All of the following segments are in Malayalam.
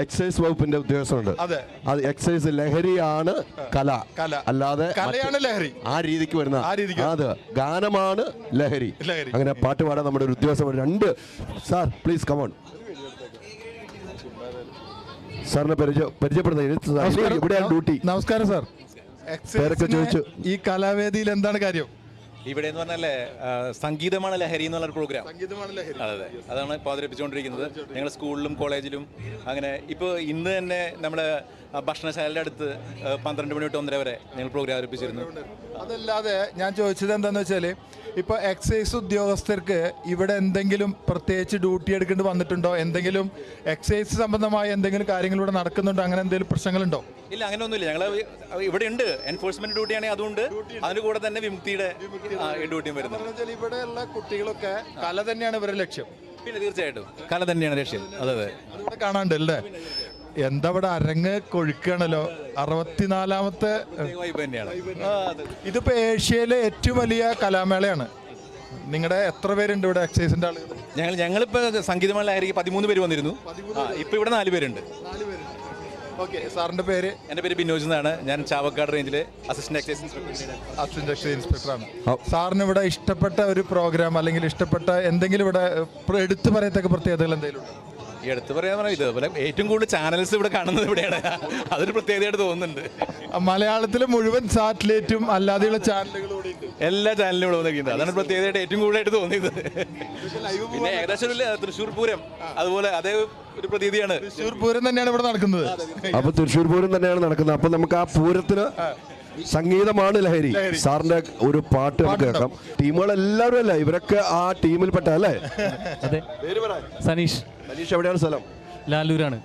എക്സൈസ് വകുപ്പിന്റെ ഉദ്യോഗസ്ഥരുണ്ട്. അത് എക്സൈസ് ലഹരിയാണ് കല, അല്ലാതെ കലയാണ് ലഹരി. ആ രീതിക്ക് വരുന്ന അത് ഗാനമാണ് ലഹരി. അങ്ങനെ പാട്ട് പാടാൻ നമ്മുടെ ഒരു ഉദ്യോഗസ്ഥർ രണ്ട്. Sir please come on. സാറിനെ പരിചയപ്പെടുന്നത് ഇവിടെയാണ് ഡ്യൂട്ടി. നമസ്കാരം സാർ. ചോദിച്ചു ഈ കലാവേദിയിൽ എന്താണ് കാര്യം? ഇവിടെ എന്ന് പറഞ്ഞാൽ സംഗീതമാണ് ലഹരി എന്നുള്ള പ്രോഗ്രാം. അതെ, അതാണ് ഇപ്പോൾ അവതരിപ്പിച്ചുകൊണ്ടിരിക്കുന്നത്. ഞങ്ങൾ സ്കൂളിലും കോളേജിലും അങ്ങനെ. ഇപ്പോൾ ഇന്ന് തന്നെ നമ്മുടെ ഭക്ഷണശാലയുടെ അടുത്ത് 12 മണി തൊട്ട് 1:30 വരെ ഞങ്ങൾ പ്രോഗ്രാം അവതരിപ്പിച്ചിരുന്നു. അതല്ലാതെ ഞാൻ ചോദിച്ചത് എന്താണെന്ന് വെച്ചാൽ, ഇപ്പോൾ എക്സൈസ് ഉദ്യോഗസ്ഥർക്ക് ഇവിടെ എന്തെങ്കിലും പ്രത്യേകിച്ച് ഡ്യൂട്ടി എടുക്കേണ്ടി വന്നിട്ടുണ്ടോ? എന്തെങ്കിലും എക്സൈസ് സംബന്ധമായ എന്തെങ്കിലും കാര്യങ്ങൾ ഇവിടെ നടക്കുന്നുണ്ടോ? അങ്ങനെ എന്തെങ്കിലും പ്രശ്നങ്ങളുണ്ടോ? ഇല്ല, അങ്ങനെയൊന്നുമില്ല. ഞങ്ങൾ ഇവിടെ ഉണ്ട്. എൻഫോഴ്സ്മെന്റ് ഡ്യൂട്ടിയാണെങ്കിൽ അതുകൊണ്ട്, അതിന് കൂടെ തന്നെ വിമുക്തിയുടെ ഡ്യൂട്ടിയും വരുന്നത്. ഇവിടെയുള്ള കുട്ടികളൊക്കെ കല തന്നെയാണ് ഇവരുടെ ലക്ഷ്യം. പിന്നെ തീർച്ചയായിട്ടും കല തന്നെയാണ് ലക്ഷ്യം. അതെ, ഇവിടെ കാണാണ്ടല്ലേ? എന്താ ഇവിടെ അരങ്ങ് കൊഴുക്കുകയാണല്ലോ. 64ാമത്തെ ഇതിപ്പോ ഏഷ്യയിലെ ഏറ്റവും വലിയ കലാമേളയാണ്. നിങ്ങളുടെ എത്ര പേരുണ്ട് ഇവിടെ എക്സൈസിന്റെ ആളുകൾ? ഞങ്ങളിപ്പോ സംഗീതമേള ലഹരിക്ക് 13 പേര് വന്നിരുന്നു. ഇപ്പൊ ഇവിടെ 4 പേരുണ്ട്. സാറിന്റെ പേര്? എന്റെ പേര് ബിനോജ് എന്നാണ്. ഞാൻ ചാവക്കാട് റേഞ്ചിലെ അസിസ്റ്റന്റ് എക്സൈസ് ഇൻസ്പെക്ടറാണ്. സാറിന് ഇവിടെ ഇഷ്ടപ്പെട്ട ഒരു പ്രോഗ്രാം അല്ലെങ്കിൽ ഇഷ്ടപ്പെട്ട എന്തെങ്കിലും ഇവിടെ എടുത്തു പറയത്തക്ക പ്രത്യേകതകൾ എന്തെങ്കിലും ഉണ്ടോ? ഈ എടുത്ത് പറയാൻ ഇതുപോലെ ഏറ്റവും കൂടുതൽ ചാനൽസ് ഇവിടെ കാണുന്നത് ഇവിടെയാണ്. അതൊരു പ്രത്യേകതയായിട്ട് തോന്നുന്നുണ്ട്. മലയാളത്തിലെ മുഴുവൻ സാറ്റലൈറ്റും അല്ലാതെയുള്ള ചാനലുകളും എല്ലാ ചാനലിലും ഇവിടെ വന്നിരിക്കുന്നത്. അതാണ് പ്രത്യേകതയായിട്ട് ഏറ്റവും കൂടുതലായിട്ട് തോന്നിയത്. പിന്നെ ഏകദേശം തൃശ്ശൂർ പൂരം അതുപോലെ അതേ ഒരു പ്രതീതിയാണ്. തൃശ്ശൂർ പൂരം തന്നെയാണ് ഇവിടെ നടക്കുന്നത്. അപ്പൊ തൃശ്ശൂർ പൂരം തന്നെയാണ് നടക്കുന്നത്. അപ്പൊ നമുക്ക് ആ പൂരത്തിന് സംഗീതമാണ് ലഹരി. സാറിന്റെ ഒരു പാട്ട് നമുക്ക് കേൾക്കാം. ടീമുകൾ എല്ലാവരും അല്ലേ? ഇവരൊക്കെ ആ ടീമിൽപ്പെട്ട അല്ലേ? അതെ. സനീഷ്. സനീഷ് എവിടെയാണ് സ്ഥലം? ലാലൂരാണ്.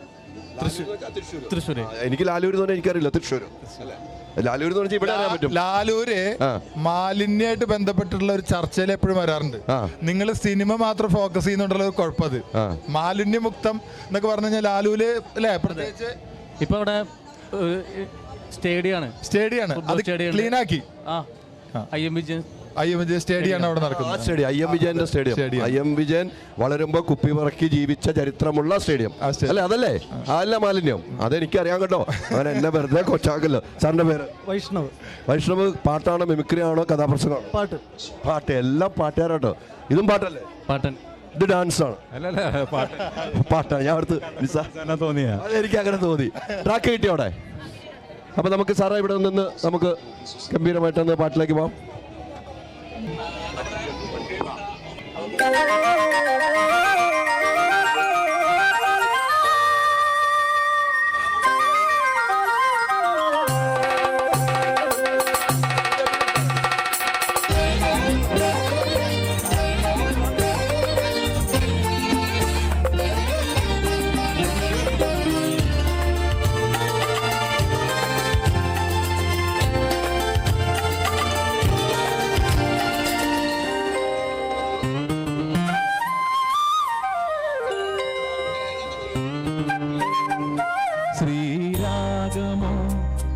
തൃശ്ശൂർ. എനിക്ക് ലാലൂർ എന്ന് പറഞ്ഞാൽ എനിക്കറിയില്ല. തൃശ്ശൂർ. ലാലൂർ എന്ന് പറഞ്ഞാൽ ഇവിടെ അറിയാൻ പറ്റും. ലാലൂര് മാലിന്യമായിട്ട് ബന്ധപ്പെട്ടുള്ള ഒരു ചർച്ചയിൽ എപ്പോഴും വരാറുണ്ട്. നിങ്ങൾ സിനിമ മാത്രം ഫോക്കസ് ചെയ്യുന്നുണ്ടല്ലോ ഒരു കുഴപ്പത്. മാലിന്യമുക്തം എന്നൊക്കെ പറഞ്ഞു കഴിഞ്ഞാൽ ലാലൂര് അല്ലേ? പ്രത്യേകിച്ച് ഇപ്പൊ ഇവിടെ സ്റ്റേഡിയാണ്. അത് ക്ലീൻ ആക്കി. IM വിജയൻ സ്റ്റേഡിയമാണ് അവിടെ നടക്കുന്നത്. IM വിജയന്റെ സ്റ്റേഡിയം. IM വിജയൻ വളരുമ്പോ കുപ്പി പറക്കി ജീവിച്ച ചരിത്രമുള്ള സ്റ്റേഡിയം അല്ലേ? അതല്ലേ? അതല്ല മാലിന്യം. അതെനിക്ക് അറിയാൻ കേട്ടോ. അങ്ങനെ എന്നെ വെറുതെ കൊച്ചാക്കല്ലോ. സാറിന്റെ പേര്? വൈഷ്ണവ്. വൈഷ്ണവ്. പാട്ടാണോ, മിമിക്രി ആണോ, കഥാപ്രസംഗമാണോ? പാട്ട്. എല്ലാം പാട്ടുകാരാട്ടോ. ഇതും പാട്ടല്ലേ? പാട്ടൻ. ഇത് ഡാൻസ് ആണ്. പാട്ടാണ്. ഞാൻ അടുത്ത് എനിക്ക് അങ്ങനെ തോന്നി. ട്രാക്ക് കിട്ടി അവിടെ. അപ്പൊ നമുക്ക് സാറേ ഇവിടെ നിന്ന് നമുക്ക് ഗംഭീരമായിട്ടൊന്ന് പാട്ടിലേക്ക് പോവാം. ശ്രീരാഗമോ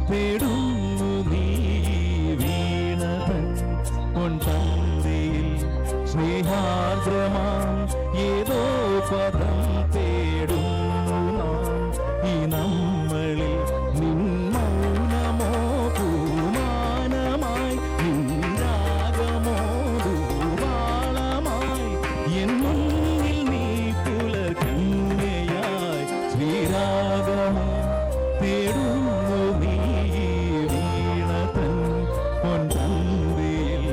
തേടുന്നു നീ വീണതൻ പൊൻപന്തിയിൽ സ്നേഹാർദ്രമാം ഏതോ പദം തേടുന്നു നാം ഈ നമ്മളിൽ. നിൻ മൗനമോ പൂമാനമായി, നിൻ രാഗമോ ദൂവാളമായി, എൻ മുന്നിൽ നീ പുലർകന്യയായി. ശ്രീരാഗമോ തേടുന്നു നീ വീണതൻ പൊൻപന്തിയിൽ.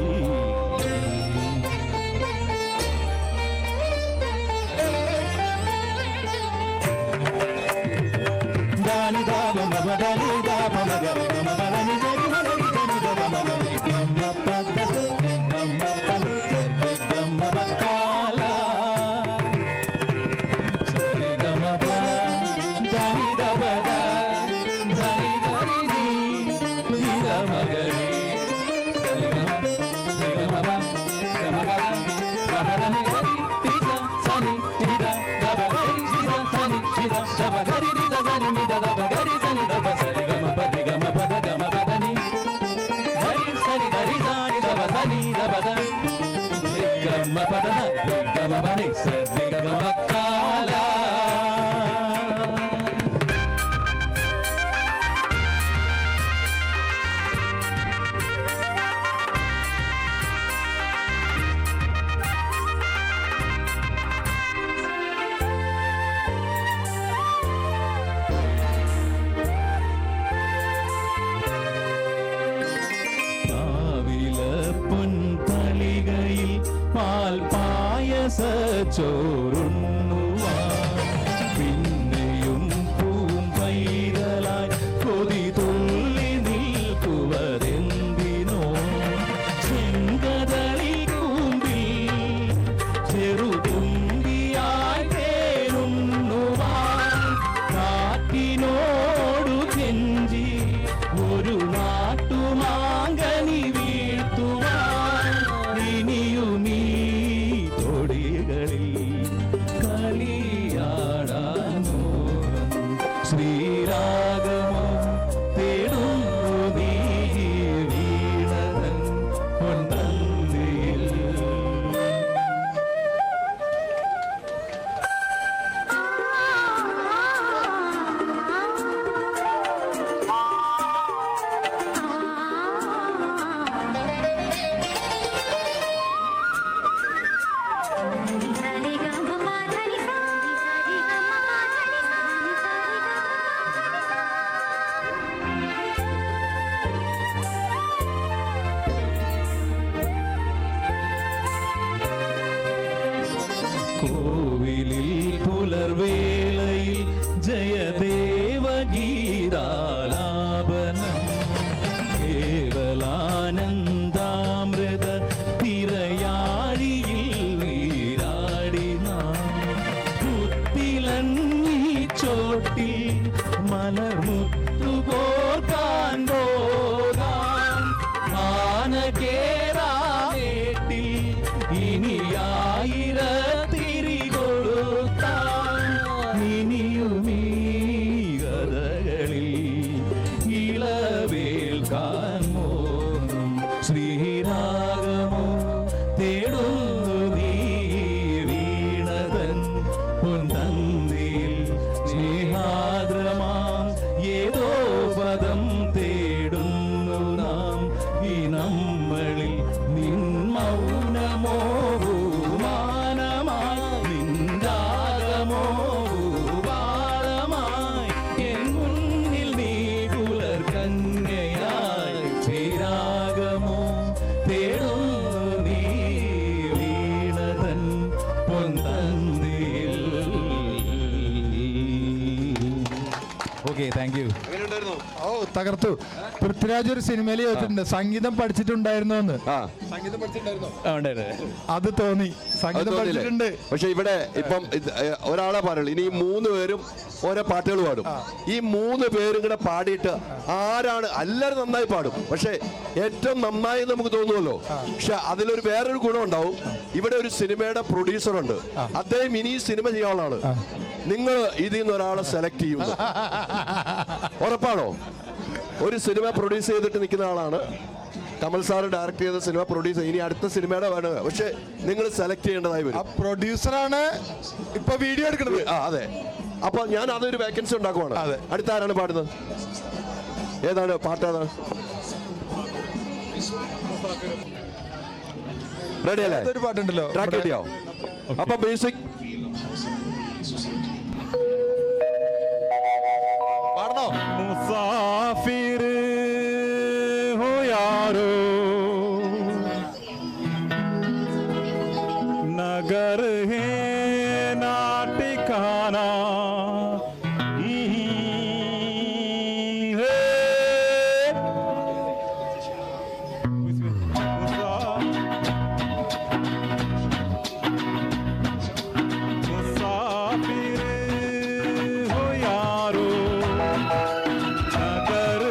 ചോറുണ്ണുവാൻ പിന്നെയും പൂമ്പൈതലായി കൊതി തുള്ളി നിൽക്കുവതെന്തിനോ ചെങ്കതളി കൂമ്പിൽ ചെറുതുമ്പിയായി തേനുണ്ണുവാൻ കാറ്റിനോടു കെഞ്ചി ഒരു നാട്ടുമാങ്കനി വീഴ്ത്തുവാൻ ഇനിയുമീ തൊടികളിൽ കളിയാടാൻ മോഹം ശ്രീരാഗമോ തേടുന്നു നീ വീണതൻ പൊൻതന്തിയിൽ. കോവിലിൽ പുലർവേളയിൽ ജയദേവഗീതാലാപനം കേവലാനന്ദാമൃത തിരയാഴിയിൽ നീരാടി നാം പുത്തിലങ്ങി ചോട്ടിൽ മലർമുത്തു കോർക്കാൻ പോകാം മാനകേറാവേട്ടിൽ ഇനിയായിരത്തിരി കൊടുത്താൽ ഇനിയുമീ കഥകളിൽ ഇളവേൽക്കാൻ മോഹം ശ്രീരാഗമോ തേടുന്നു നീ വീണതൻ പൊൻതന്തിയിൽ സ്നേഹാദ്രമാം ഏതോ പദം തേടുന്നു നാം ഈ നമ്മളിൽ നിൻ മൗനമോ മാനമായി നിന്ദാഗമോ വാളമായി എൻ മുന്നിൽ നീ പുലർകന്യയായി ശ്രീരാഗമോ തേടുന്നു നീ വീണതൻ പൊൻതന്തിയിൽ. Okay, thank you. ഓ തകർത്തു. പൃഥ്വിരാജ് ഒരു സിനിമയിൽ ചോദിച്ചിട്ടുണ്ട് സംഗീതം പഠിച്ചിട്ടുണ്ടായിരുന്നോ എന്ന്. സംഗീതം പഠിച്ചിട്ടുണ്ടായിരുന്നോ? അത് തോന്നി, സംഗീതം പഠിച്ചിട്ടുണ്ട്. പക്ഷെ ഇവിടെ ഇപ്പം ഒരാളെ പറയുള്ളൂ. ഇനി ഈ 3 പേരും ഓരോ പാട്ടുകൾ പാടും. ഈ 3 പേരും കൂടെ പാടിയിട്ട് ആരാണ്, എല്ലാവരും നന്നായി പാടും. പക്ഷെ ഏറ്റവും നന്നായി നമുക്ക് തോന്നുമല്ലോ. പക്ഷെ അതിലൊരു വേറൊരു ഗുണം ഉണ്ടാവും. ഇവിടെ ഒരു സിനിമയുടെ പ്രൊഡ്യൂസർ ഉണ്ട്. അദ്ദേഹം ഇനി സിനിമ ചെയ്യാനുള്ള ആള്. നിങ്ങൾ ഇതിൽ നിന്ന് ഒരാളെ സെലക്ട് ചെയ്യുന്നു. ഉറപ്പാണോ? ഒരു സിനിമ പ്രൊഡ്യൂസ് ചെയ്തിട്ട് നിൽക്കുന്ന ആളാണ്. കമൽ സാർ ഡയറക്ട് ചെയ്ത സിനിമ പ്രൊഡ്യൂസ്. ഇനി അടുത്ത സിനിമയുടെ വേണം. പക്ഷെ നിങ്ങൾ സെലക്ട് ചെയ്യേണ്ടതായി വരും. പ്രൊഡ്യൂസറാണ് ഇപ്പൊ വീഡിയോ എടുക്കുന്നത്. അതെ. അപ്പൊ ഞാൻ അതൊരു വേക്കൻസി ഉണ്ടാക്കുവാണ്. അടുത്ത ആരാണ് പാടുന്നത്? ഏതാണ് പാട്ട്? ഏതാണ്? റെഡി അല്ലേ? ഒരു പാട്ടുണ്ടല്ലോ, ട്രാക്ക് കിട്ടിയോ? അപ്പൊ മ്യൂസിക് പാടണോ? मुसाफिर हो यारो नगर है ना ठिकाना मुसाफिर हो यारो नगर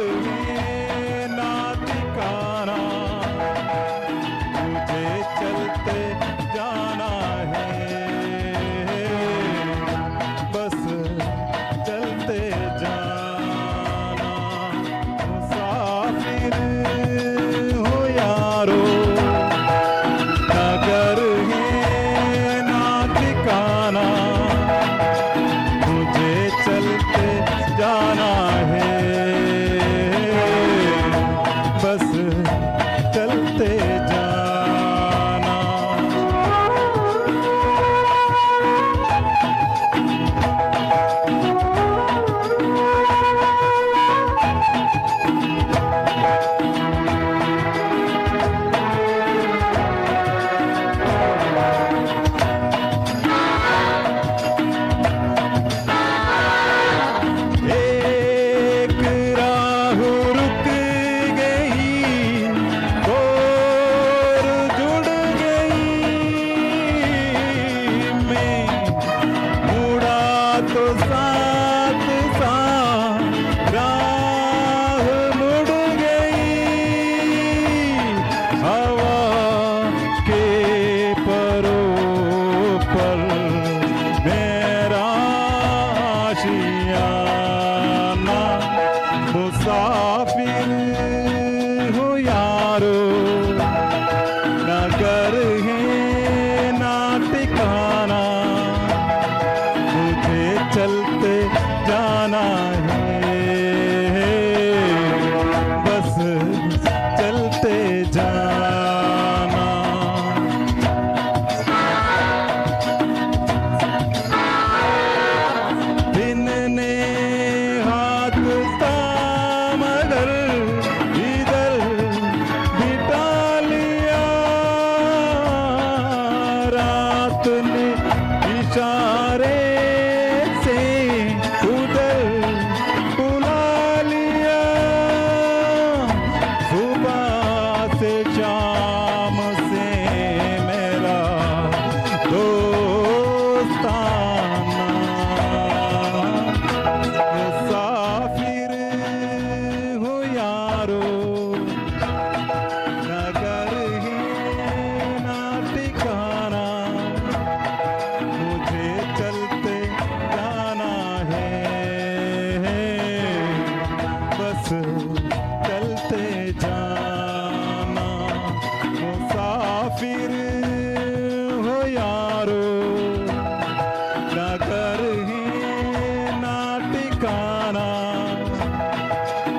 ठिकाना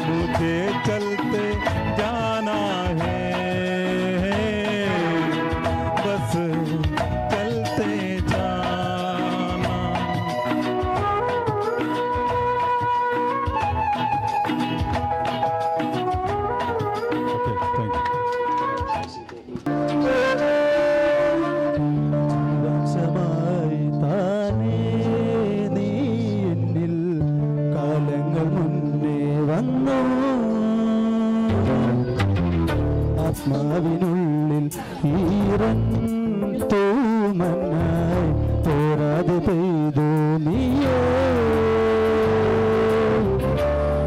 मुझे चलते जाना है बस चलते जाना थैंक यू വംശമായി താനേ നീ എന്നിൽ കാലങ്ങൾ മുന്നേ വന്നു ആത്മാവിനുള്ളിൽ ഈറൻ തൂമന്നായി തോരാതെ പെയ്തു നീയേ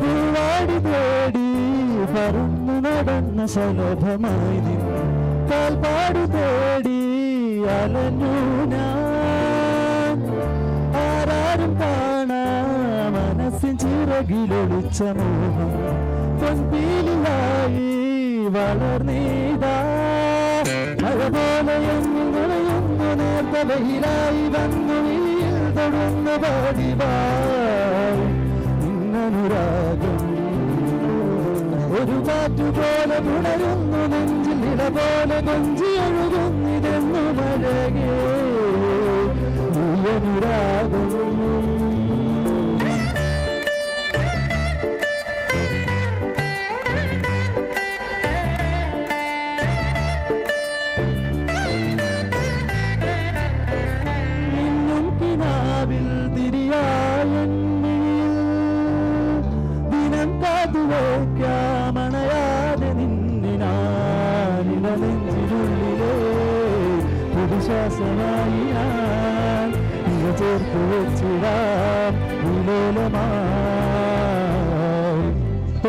പൂവാടി തേടി പറന്നു നടന്ന ശലഭമായി നിൻ കാൽപ്പാട് തേടി അലഞ്ഞു ഞാൻ ആരാരും കാണാ മനസ്സിൻ ചിറകിലൊളിച്ച മോഹം പൊൻപീലിലായി വളർന്നീതാ മഴ പോലെ എന്നിൽ നിറയുന്നു നേർത്ത വെയിലായി വന്നു വീൽ തൊടുന്നു പതിവായി ഇന്നനുരാഗം ഒരു കാറ്റുപോലെ പുണരുന്നു നെഞ്ചിൽ ഇട പോലെ കൊഞ്ചി ഒഴുകുന്നിതെന്നു മഴകേ അനുരാഗം മിന്നും കിനാവിൽ തിരിയായെന്നിൽ ദിനം കാതുവയ്ക്കാമണയാതെ നിന്നിനാനില നെഞ്ചിനുള്ളിലെ പുതുശ്വാസമായി ഞാൻ ഇവ ചേർത്ത് വെച്ചിടാം വിലോലമായി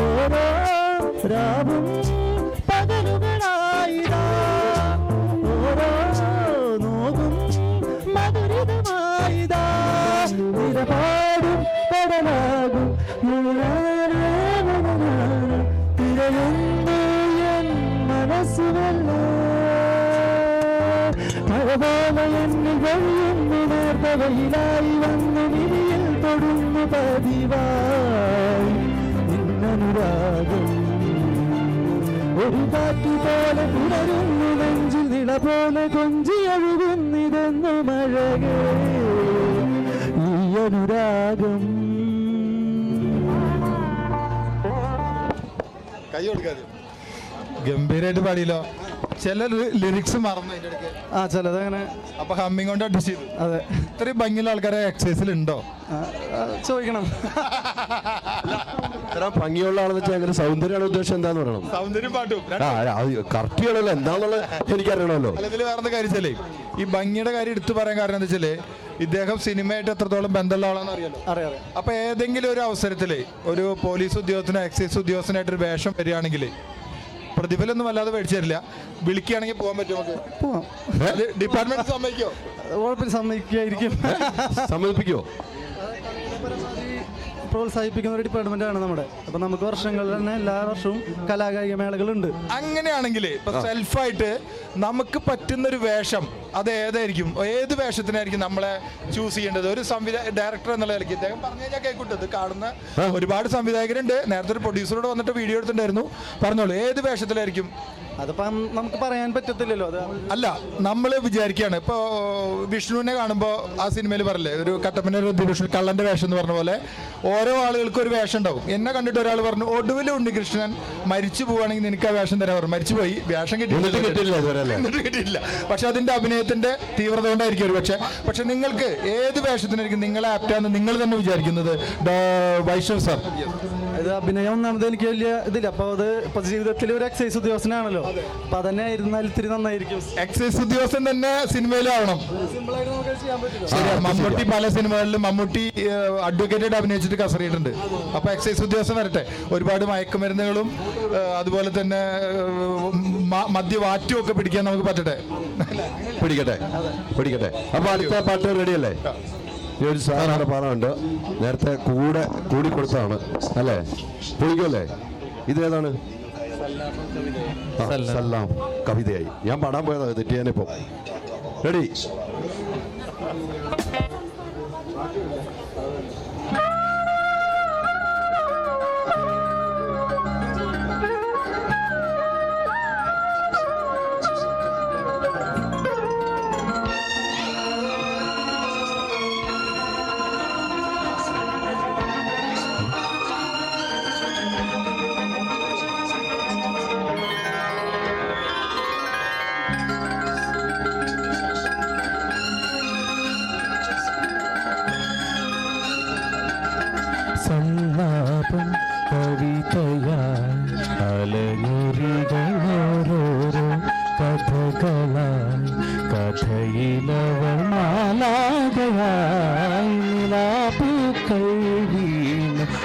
ഓരോ രാവും പകലുകളായിടാ ഓരോ നോവും മധുരിതമായിതാ നിരപാടും കടലാകും തിരയുന്നു എൻ മനസ്സുവല്ല മഴ പോലെ എന്നിൽ വഴിയുന്നു നേർത്ത വെയിലായി വന്നു വിരിയിൽ തൊടുന്നു പതിവായി നിന്നനുരാഗം ഒരു കാറ്റു പോലെ പുലരുന്നു നെഞ്ചിൽ നിള പോലെ കൊഞ്ചി ഒഴുകുന്നിതെന്നു മഴകേ ഈ അനുരാഗം കൈ കൊടുക്കാതെ ഗംഭീരമായിട്ട് പാടിയല്ലോ. ചില ലിറിക്സ് മറന്നു അതിന്റെ ഇടയ്ക്ക്. ആ ചിലതങ്ങനെ അപ്പൊ ഹമ്മിങ് കൊണ്ട് അഡ്ജസ്റ്റ് ചെയ്തു. അതെ ഇത്രയും ഭംഗിയുള്ള ആൾക്കാരെ എക്സസൈസിൽ ഉണ്ടോ? ചോദിക്കണം. ഇത്ര ഭംഗിയുള്ള ആളെന്ന് വെച്ചാൽ അങ്ങനെ സൗന്ദര്യമാണ് ഉദ്ദേശം എന്താന്ന് പറയണം. സൗന്ദര്യം പാട്ടും കറക്റ്റ് ചെയ്യണമല്ലോ എന്താന്നുള്ളത് എനിക്കറിയണമല്ലോ. അല്ല ഇതിൽ വേറെ കാര്യം വെച്ചാലേ ഈ ഭംഗിയുടെ കാര്യം എടുത്തു പറയാൻ കാരണം എന്താ വെച്ചാല് ഇദ്ദേഹം സിനിമയായിട്ട് എത്രത്തോളം ബന്ധമുള്ള ആളാണെന്ന് അറിയാലോ. അറിയാം. അപ്പൊ ഏതെങ്കിലും ഒരു അവസരത്തില് ഒരു പോലീസ് ഉദ്യോഗസ്ഥനോ എക്സൈസ് ഉദ്യോഗസ്ഥനായിട്ടൊരു വേഷം വരികയാണെങ്കിൽ പ്രതിഫലമൊന്നും വല്ലാതെ മേടിച്ചു തരില്ല. വിളിക്കുകയാണെങ്കിൽ പോകാൻ പറ്റുമോ? നമുക്ക് പോവാം. ഡിപ്പാർട്ട്മെന്റ് സമ്മതിക്കോ? കുഴപ്പമില്ല, സമ്മതിക്കായിരിക്കും. സമ്മതിപ്പിക്കോ? പ്രോത്സാഹിപ്പിക്കുന്ന ഒരു ഡിപ്പാർട്ട്മെന്റ് ആണ് നമ്മുടെ. അപ്പൊ നമുക്ക് വർഷങ്ങളിൽ തന്നെ എല്ലാ വർഷവും കലാകായിക മേളകളുണ്ട്. അങ്ങനെയാണെങ്കിൽ ഇപ്പൊ സെൽഫായിട്ട് നമുക്ക് പറ്റുന്നൊരു വേഷം അത് ഏതായിരിക്കും? ഏത് വേഷത്തിനായിരിക്കും നമ്മളെ ചൂസ് ചെയ്യേണ്ടത്? ഒരു ഡയറക്ടർ എന്നുള്ള നിലയ്ക്ക് ഇദ്ദേഹം പറഞ്ഞു കഴിഞ്ഞാൽ കേൾക്കൂട്ടത് കാണുന്ന ഒരുപാട് സംവിധായകരുണ്ട്. നേരത്തെ ഒരു പ്രൊഡ്യൂസറോട് വന്നിട്ട് വീഡിയോ എടുത്തിട്ടുണ്ടായിരുന്നു. പറഞ്ഞോളൂ, ഏത് വേഷത്തിലായിരിക്കും? അതിപ്പം നമുക്ക് പറയാൻ പറ്റത്തില്ലല്ലോ. അത് അല്ല, നമ്മൾ വിചാരിക്കുകയാണ് ഇപ്പൊ വിഷ്ണുവിനെ കാണുമ്പോൾ ആ സിനിമയിൽ പറയില്ലേ ഒരു കട്ടപ്പന ഡിവിഷൻ കള്ളന്റെ വേഷം എന്ന് പറഞ്ഞ പോലെ ഓരോ ആളുകൾക്കും ഒരു വേഷം ഉണ്ടാവും. എന്നെ കണ്ടിട്ട് ഒരാൾ പറഞ്ഞു ഒടുവിൽ ഉണ്ണികൃഷ്ണൻ മരിച്ചു പോവുകയാണെങ്കിൽ നിനക്ക് ആ വേഷം തരാൻ പറഞ്ഞു. മരിച്ചു പോയി, വേഷം കിട്ടിയില്ല. പക്ഷെ അതിന്റെ അഭിനയത്തിന്റെ തീവ്രത കൊണ്ടായിരിക്കും ഒരു പക്ഷെ നിങ്ങൾക്ക് ഏത് വേഷത്തിനായിരിക്കും നിങ്ങളെ ആപ്റ്റാന്ന് നിങ്ങൾ തന്നെ വിചാരിക്കുന്നത്? വൈഷ്ണവ് സാർ, ഇത് അഭിനയം ഒന്നാമത് എനിക്ക് വലിയ ഇതില്ല. അപ്പൊ അത് ഇപ്പൊ ജീവിതത്തിൽ ഒരു എക്സൈസ് ഉദ്യോഗസ്ഥനാണല്ലോ. അപ്പൊ അതന്നെ ആയിരുന്നാൽ ഇത്തിരി നന്നായിരിക്കും. എക്സൈസ് ഉദ്യോഗസ്ഥൻ തന്നെ സിനിമയിലാവണം. സിമ്പിളായിട്ട് നമുക്ക് ചെയ്യാൻ പറ്റില്ല. ശരിയാ, മമ്മൂട്ടി പല സിനിമകളിലും മമ്മൂട്ടി അഡ്വക്കേറ്റായിട്ട് അഭിനയിച്ചിട്ട് കസറിയിട്ടുണ്ട്. അപ്പൊ എക്സൈസ് ഉദ്യോഗസ്ഥൻ വരട്ടെ. ഒരുപാട് മയക്കുമരുന്നുകളും അതുപോലെ തന്നെ മദ്യവാറ്റും ഒക്കെ പിടിക്കാൻ നമുക്ക് പറ്റട്ടെ. പിടിക്കട്ടെ. അപ്പൊ അടുത്ത പാട്ട് റെഡിയല്ലേ? ഈ ഒരു സാധാരണ പാടമുണ്ട്, നേരത്തെ കൂടി കൊടുത്തതാണ് അല്ലേ? പൊളിക്കുമല്ലേ? ഇതേതാണ്? സല്ലാം കവിതയായി. ഞാൻ പാടാൻ പോയതാ, തെറ്റിയാനിപ്പോ. റെഡി?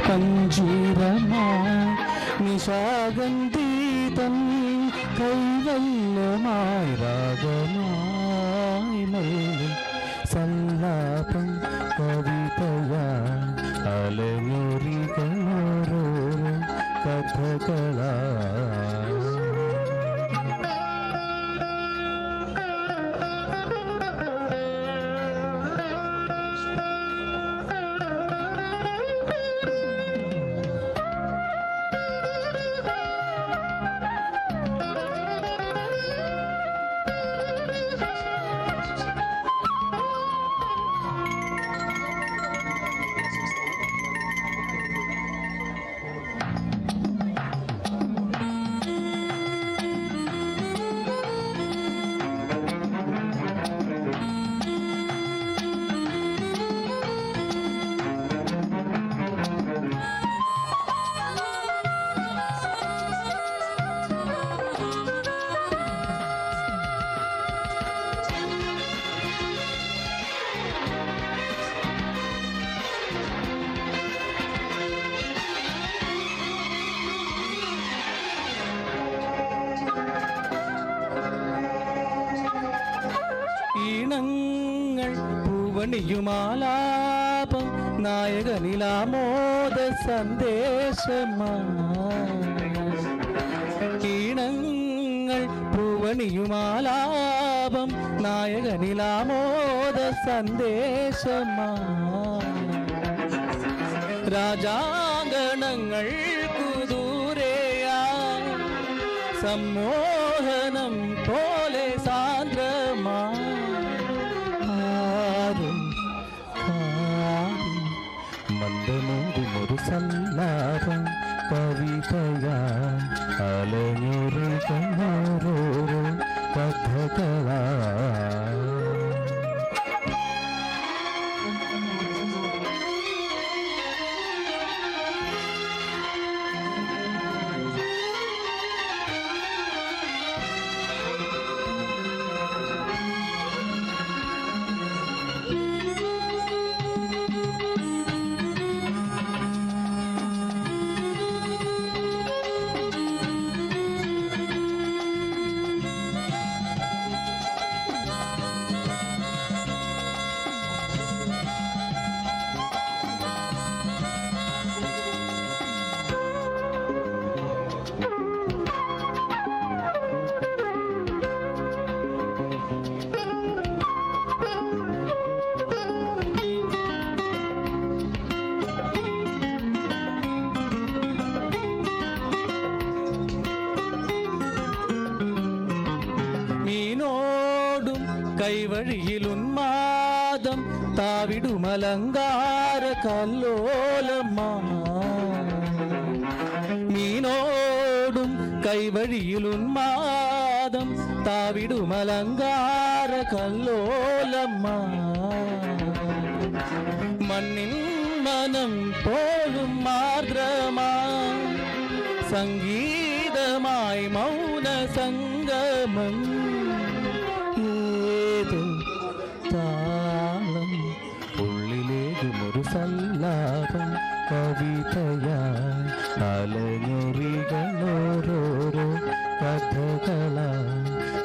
പഞ്ചീരമായി നിശാഗന്ധീതൻ കൈവല്യമായി രാഗമായി മെല്ലെ സല്ലാപം കവിതയായി അലഞ്ഞൊറികളോരോ കഥകളായി. ഈണങ്ങൾ പൂവണിയുമാലാപം നായകനിലാമോദ സന്ദേശമായി. ഈണങ്ങൾ പൂവണിയുമാലാപം നായകനിലാമോദ സന്ദേശമായി. രാജാങ്കണങ്ങൾ കുതൂരയാ സമ്മോഹനം പോലെ സാന്ദ്രമായി. മന്ദമോടുമൊരു സല്ലാപം കവിതയായി അലഞ്ഞൊറികളോരോ കഥകളായി. മീനോടും കൈവഴിയിൽ ഉന്മാദം താവിടുമലങ്കാര കല്ലോലമാ. മീനോടും കൈവഴിയിൽ ഉന്മാദം താവിടുമലങ്കാര കല്ലോലമാ. മണ്ണിൻ മനം പോലും മാർദ്രമാ സംഗീതമായി മൗന സംഗമം. ഏത് താളം ഉള്ളിലേക്കുമൊരു സല്ലാപം കവിതയായി അലഞ്ഞൊറികളോരോ കഥകളായി.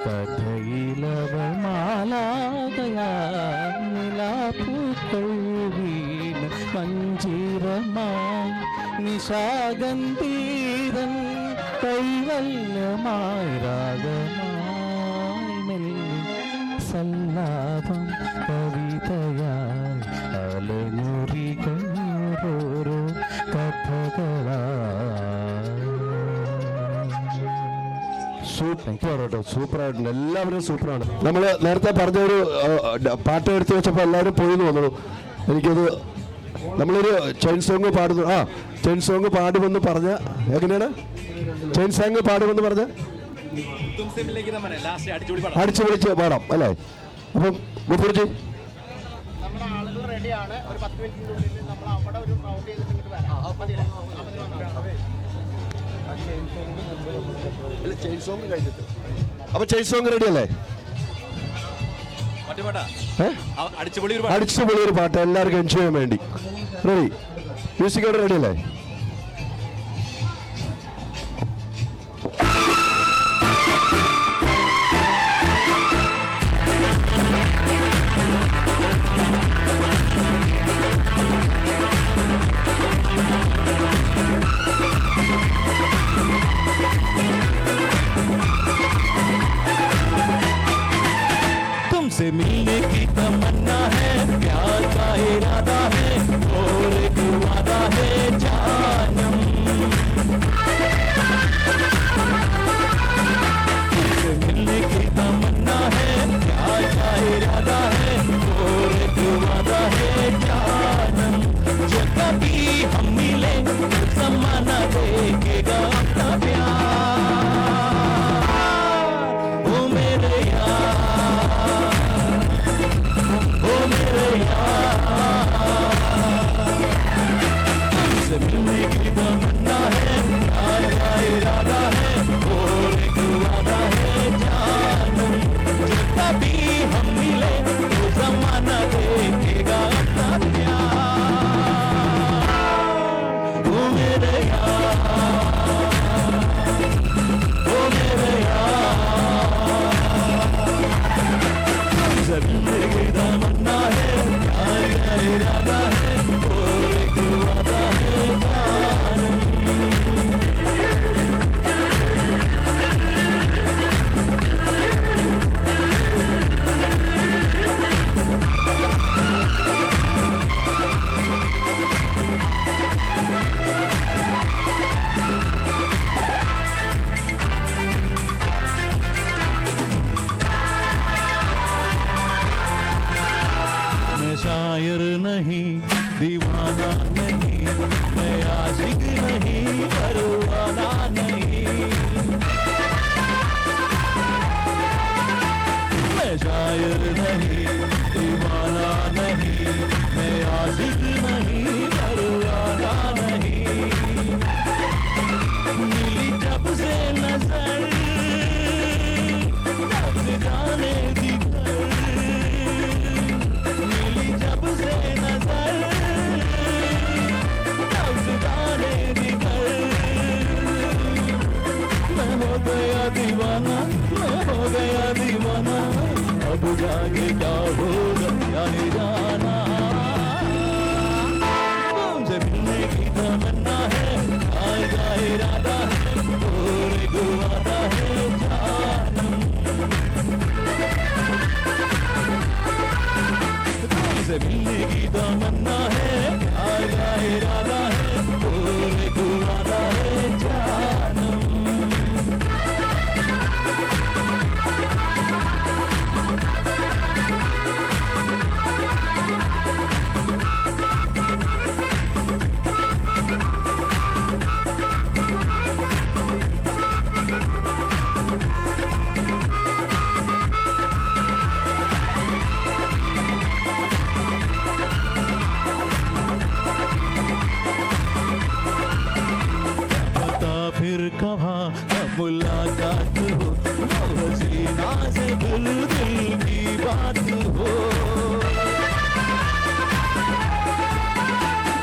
കഥയിലവൾ മാലാകയായി നിലാപ്പൂക്കൾ വീണ മഞ്ചീരമായി നിശാഗന്ധീരൻ കൈവല്യമായി രാഗമായി മെല്ലെ സല്ലാപം കവിതയായി അലഞ്ഞൊറികളോരോ കഥകളായി. സൂപ്പറായിട്ടുണ്ട്. എല്ലാവരും സൂപ്പറാണ്. നമ്മൾ നേരത്തെ പറഞ്ഞ ഒരു പാട്ട് എടുത്തു വെച്ചപ്പോൾ എല്ലാവരും പോയിന്ന് തോന്നുന്നു. എനിക്കത് നമ്മളൊരു ചെയിൻ സോങ് പാടുന്നു. ചെയിൻ സോങ് പാടുമെന്ന് പറഞ്ഞ എങ്ങനെയാണ് ചെയിൻ സോങ് പാടുമെന്ന് പറഞ്ഞ അടിച്ചു വിളിച്ച് പാടാം അല്ലേ? അപ്പം ഗുപ്പുർജി അപ്പൊ ചെയിൻ സോങ് റെഡി അല്ലേ? അടിച്ചുപൊളി ഒരു പാട്ട് എല്ലാവർക്കും എൻജോയ് ചെയ്യാൻ വേണ്ടി റെഡി. മ്യൂസിക് അവിടെ റെഡി അല്ലേ? तुमसे मिलने की तमन्ना है, प्यार का इरादा है और एक वादा है जानम। तुमसे मिलने की तमन्ना है, प्यार का इरादा है और एक वादा है जानम। जो कभी हम मिले ज़माना देखेगा अपना प्यार। ओ मेरे मिलने की तमन्ना है, प्यार का इरादा है और एक वादा है जानम। जो कभी हम मिले तो ज़माना देखेगा अपना प्यार। ओ मेरे यार, ओ मेरे यार, तुमसे मिलने की तमन्ना है, प्यार का इरादा है और एक वादा है जानम। मैं शायर नहीं, दीवाना नहीं, मैं आशिक नहीं, परवाना नहीं। मैं शायर नहीं, दीवाना नहीं, मैं आशिक नहीं, परवाना नहीं। मिली जब से नजर, तब से जाने दी घर। मिली जब से नजर, तब से जाने दी घर। मैं हो गया दीवाना, मैं हो गया दीवाना, अब जाके क्या होगा जाने जाना। तुमसे मिलने की तमन्ना है, प्यार का इरादा है और एक वादा है जानम। तुमसे मिलने की तमन्ना है, प्यार का इरादा है और एक वादा है जानम। बता फिर कहाँ मुलाकात हो, हसीना से दिल दिल की बात हो।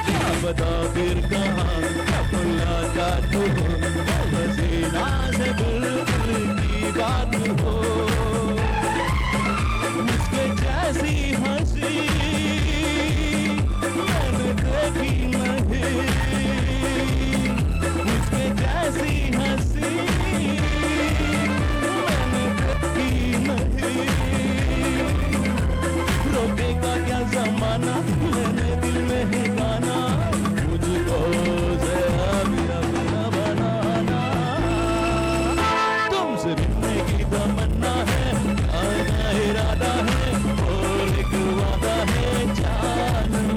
क्या बता फिर कहाँ मुलाकात हो, हसीना से दिल दिल की बात हो। मुझके जैसी हंसी मैंने देखी नहीं, मुझके जैसी हंसी मैंने देखी नहीं। रोकेगा क्या जमाना, मैंने दिल में है गाना, मुझको से अभी अपना बनाना। तुमसे मिलने की तमन्ना है, प्यार का इरादा है और एक वादा है जानम।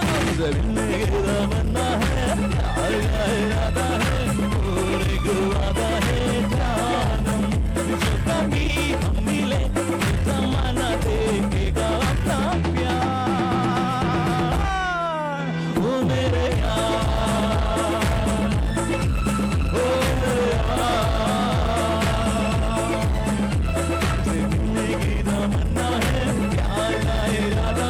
तुमसे मिलने की तमन्ना है, प्यार का इरादा है और एक वादा है जानम। जो कभी हम मिले ज़माना देखेगा अपना प्यार। ओ मेरे यार, ओ मेरे यार, तुमसे मिलने की तमन्ना है, प्यार का इरादा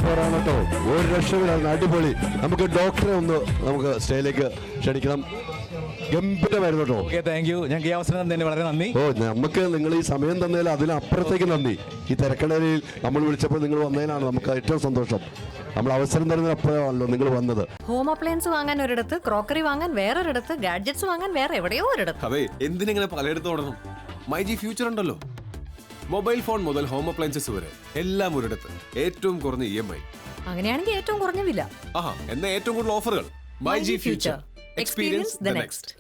സൂപ്പറാണ് കേട്ടോ, ഒരു രക്ഷയിലാണ്, അടിപൊളി. നമുക്ക് ഡോക്ടറെ ഒന്ന് നമുക്ക് സ്റ്റേജിലേക്ക് ക്ഷണിക്കണം. ഗംഭീരമായിരുന്നു കേട്ടോ. Okay, thank U. ഞങ്ങൾക്ക് ഈ അവസരം തന്നതിന് വളരെ നന്ദി. ഓ, നമുക്ക് നിങ്ങൾ ഈ സമയം തന്നതിൽ അതിനപ്പുറത്തേക്ക് നന്ദി. ഈ തിരക്കടലിൽ നമ്മൾ വിളിച്ചപ്പോൾ നിങ്ങൾ വന്നതിനാണ് നമുക്ക് ഏറ്റവും സന്തോഷം. നമ്മൾ അവസരം തരുന്നതിനപ്പോഴാണല്ലോ നിങ്ങൾ വന്നത്. ഹോം അപ്ലയൻസ് വാങ്ങാൻ ഒരിടത്ത്, ക്രോക്കറി വാങ്ങാൻ വേറൊരിടത്ത്, ഗാഡ്ജറ്റ്സ് വാങ്ങാൻ വേറെ എവിടെയോ ഒരിടത്ത്. അതെ, എന്തിനെങ്ങനെ പലയിടത്തും ഓടണം? മൈ ജി ഫ്യൂച്ചർ ഉണ്ടല്ലോ. മൊബൈൽ ഫോൺ മുതൽ ഹോം അപ്ലയൻസസ് വരെ എല്ലാം ഒരിടത്ത്, ഏറ്റവും കുറഞ്ഞ EMI. അങ്ങനെയാണെങ്കിൽ ഏറ്റവും കുറഞ്ഞ വില. ആഹാ, എന്നാ ഏറ്റവും കൂടുതൽ ഓഫറുകൾ. My G future, experience the next.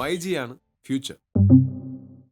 My G ആണ് ഫ്യൂച്ചർ.